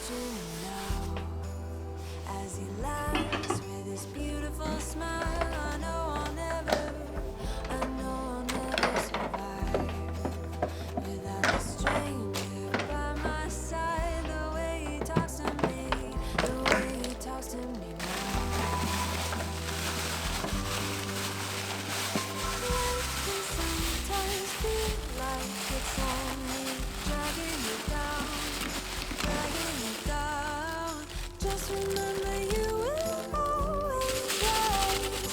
watching him now as he laughs with his beautiful smile. I know I'll never survive without a stranger by my side. The way he talks to me, the way he talks to me now. Life can sometimes feel like it's only dragging you down, dragging you down. Just remember you will always rise.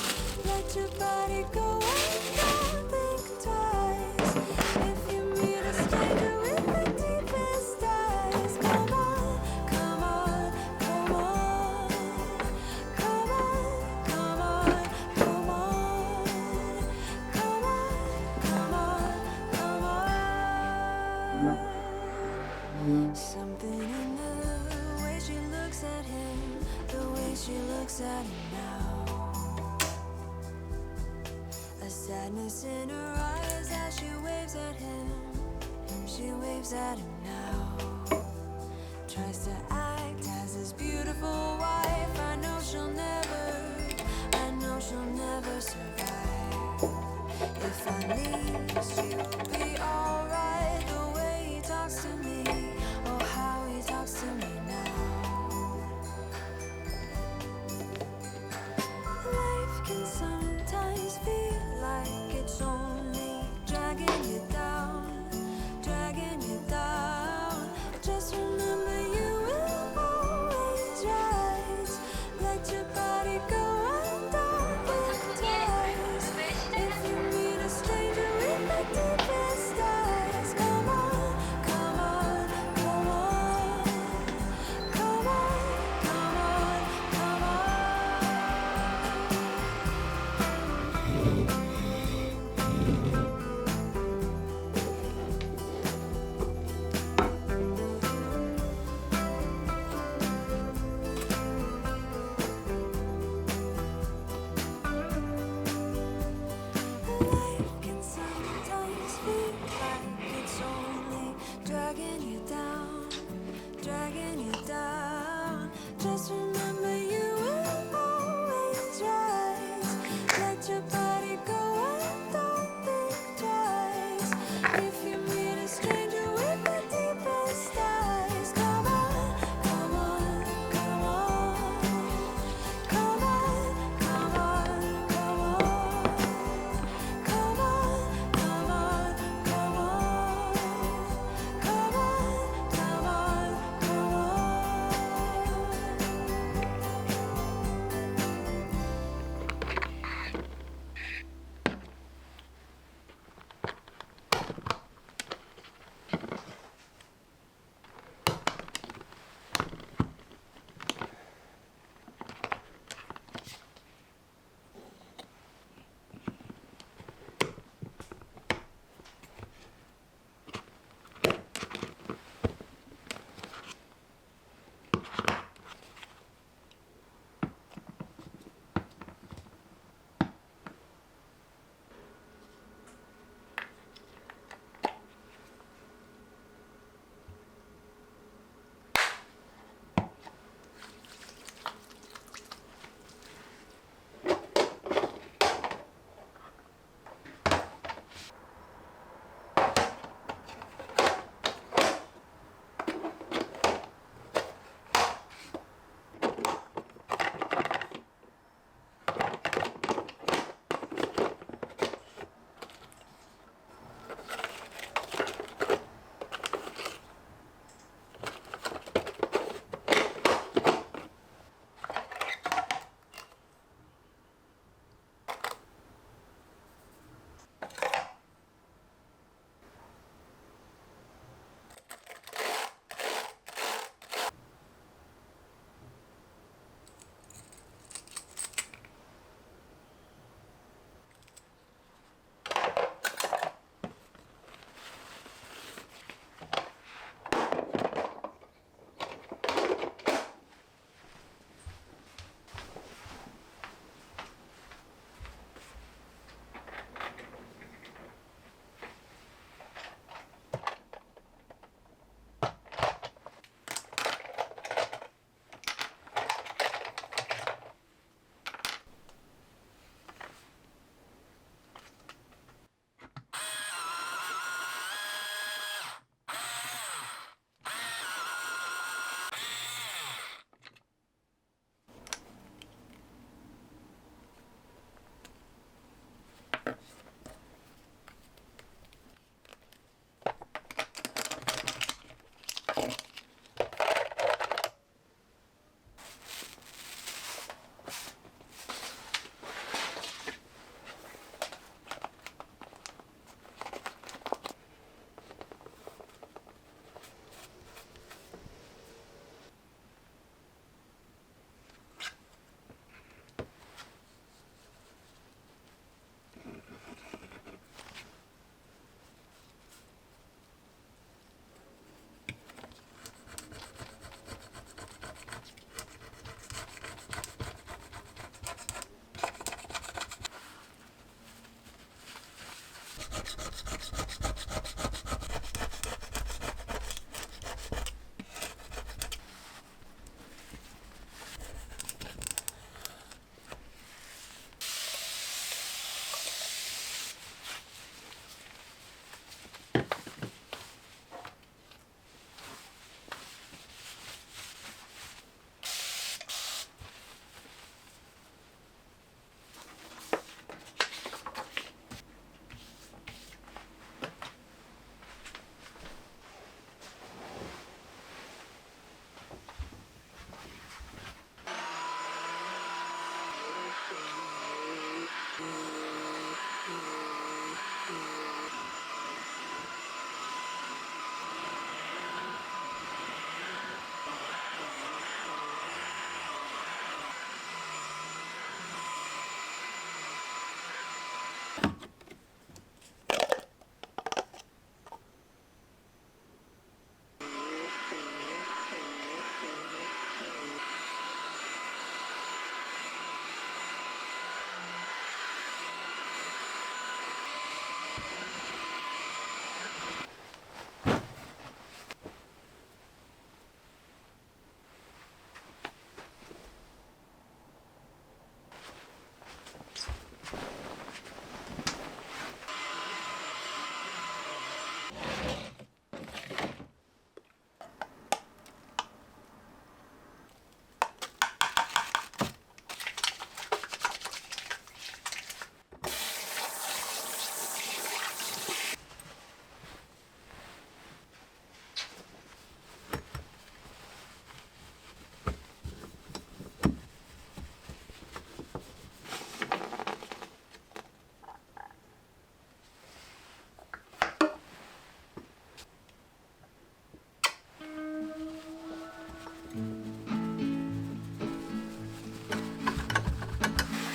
Let your body go and don't think twice. If you meet a stranger with the deepest eyes, come on, come on, come on, come on, come on, come on, come on, come on, come on. Something in the way she looks at him, the way she looks at him now. A sadness in her eyes as she waves at him. She waves at him now. Tries to act as his beautiful wife. I know she'll never survive. If I leave, she'll be alright. The way he talks to me, oh how he talks to me now. Life can sometimes feel like it's only dragging you down, dragging you down. Just remember you will always rise. Let your body go and don't think twice. If you meet a stranger with the deepest eyes,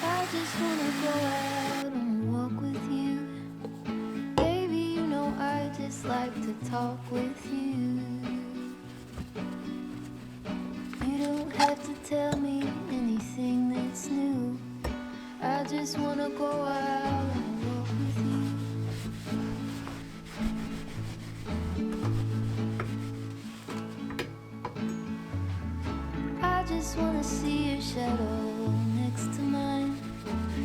I just wanna go out on a walk with you. Baby, you know I just like to talk with you. You don't have to tell me anything that's new. I just wanna go out on a walk with you. I just wanna see your shadow next to mine,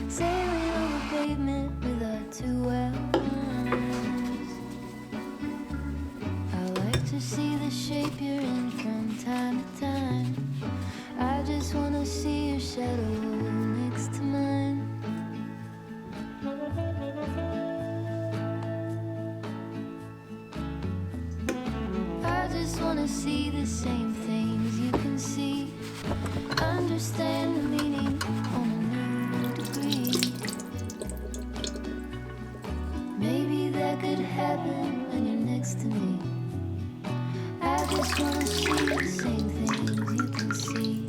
sailing on the pavement with our two outlines. I like to see the shape you're in from time to time. I just wanna see your shadow next to mine. I just wanna see the same things you can see, understand the meaning on a new degree. Maybe that could happen when you're next to me. I just wanna see the same things you can see.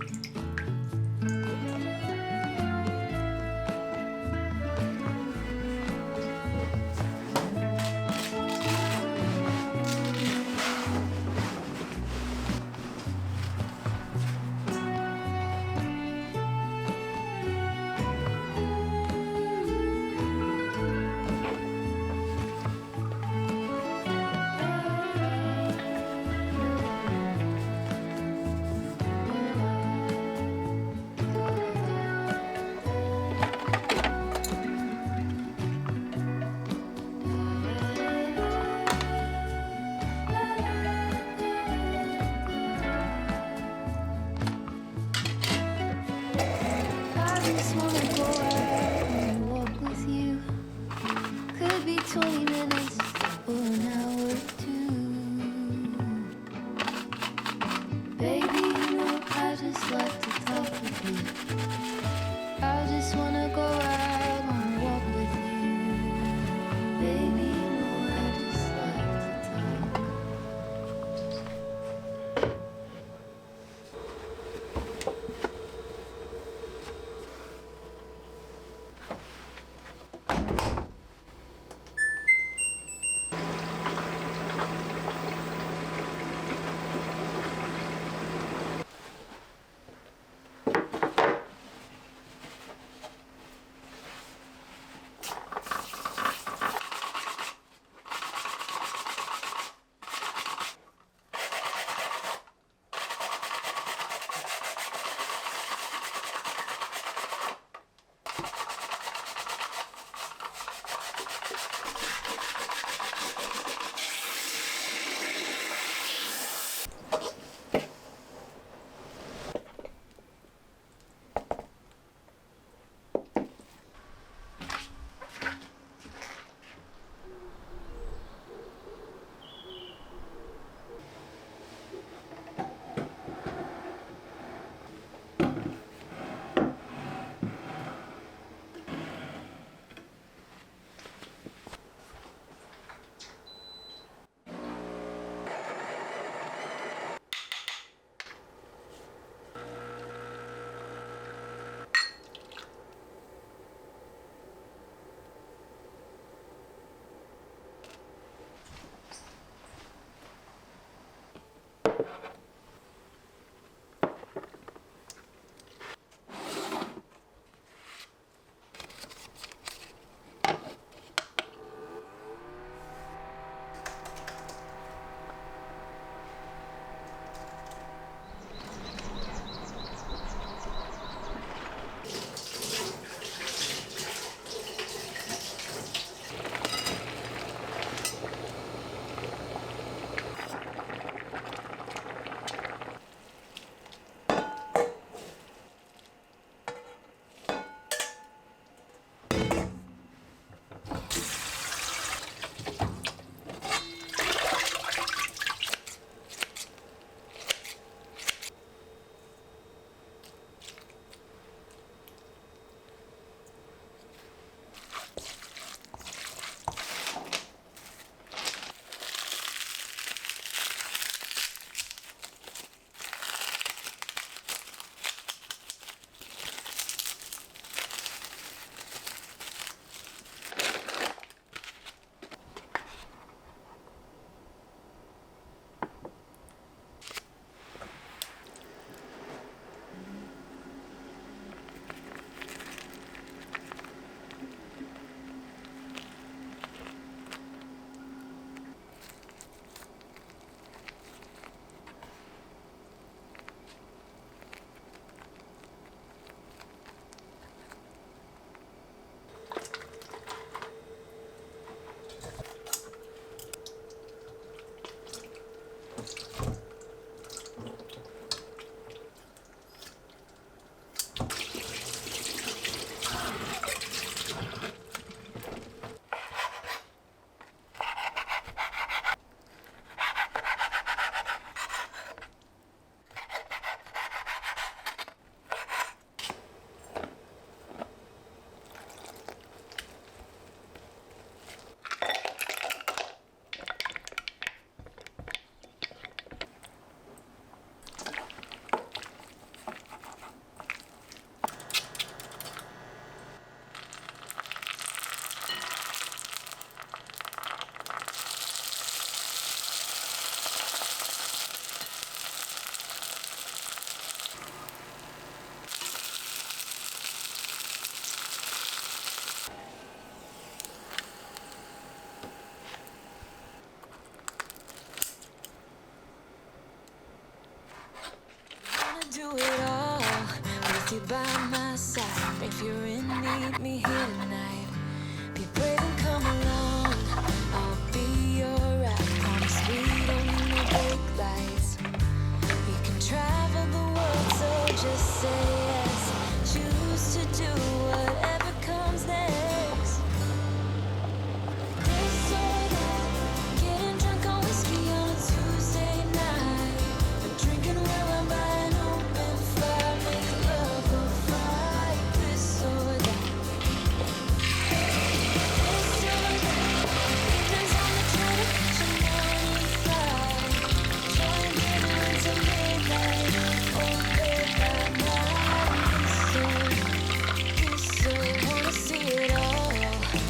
it all with you by my side. If you're in need, me here tonight. Be brave and come along. I'll be alright. Promise we don't need no brake lights. We can travel the world, so just say yes. Choose to do whatever comes next. This or that, getting drunk on whiskey on a Tuesday night, or drinking red wine by an open fire, make love or fight. This or that. This or that, evenings on the train to catch a morning flight, enjoying dinner until midnight, or bed by night. This or wanna see it all.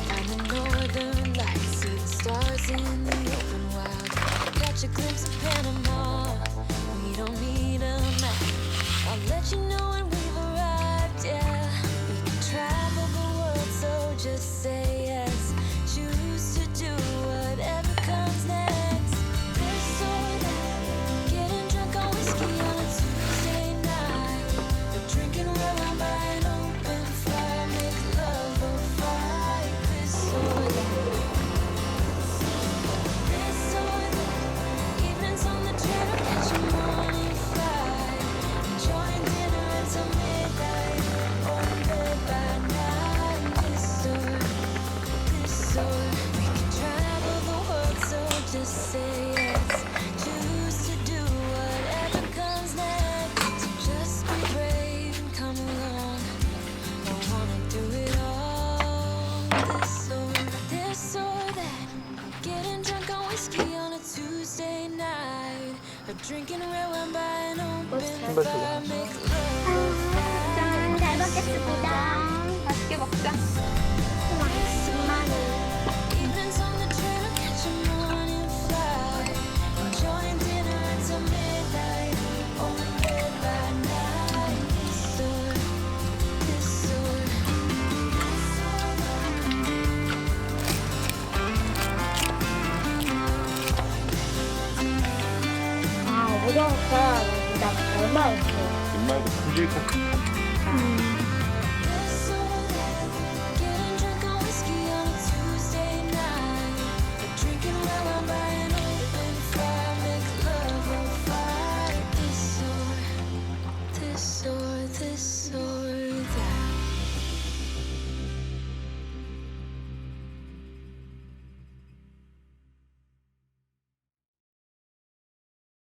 Find the northern lights, see the stars in the open wild. Catch a glimpse of Panama. We don't need a map. I'll let you know when we've arrived. Yeah, we can travel the world, so just say yes. Choose to do whatever comes next. This or that, getting drunk on whiskey on a Tuesday night, or drinking red wine by an open fire, make love or fight. This or that. This or that, evenings on the train or catch a morning flight, enjoying dinner until midnight, or bed by night. This or we can travel the world, so just say yes. Choose to do whatever comes next. So just be brave and come along. I wanna do it all. This or that. Getting drunk on whiskey on a Tuesday night, or drinking red wine by an open fire, make love. 짠, 잘 먹겠습니다. 맛있게 먹자. Evenings on the train or catch a morning flight, enjoying dinner until midnight, or bed by night. This or 아, 오전부터 진짜 얼마였어. 정말 굳이 꼭 this or that, getting drunk on whiskey on a Tuesday night, or drinking red wine by an open fire, make love or fight. This or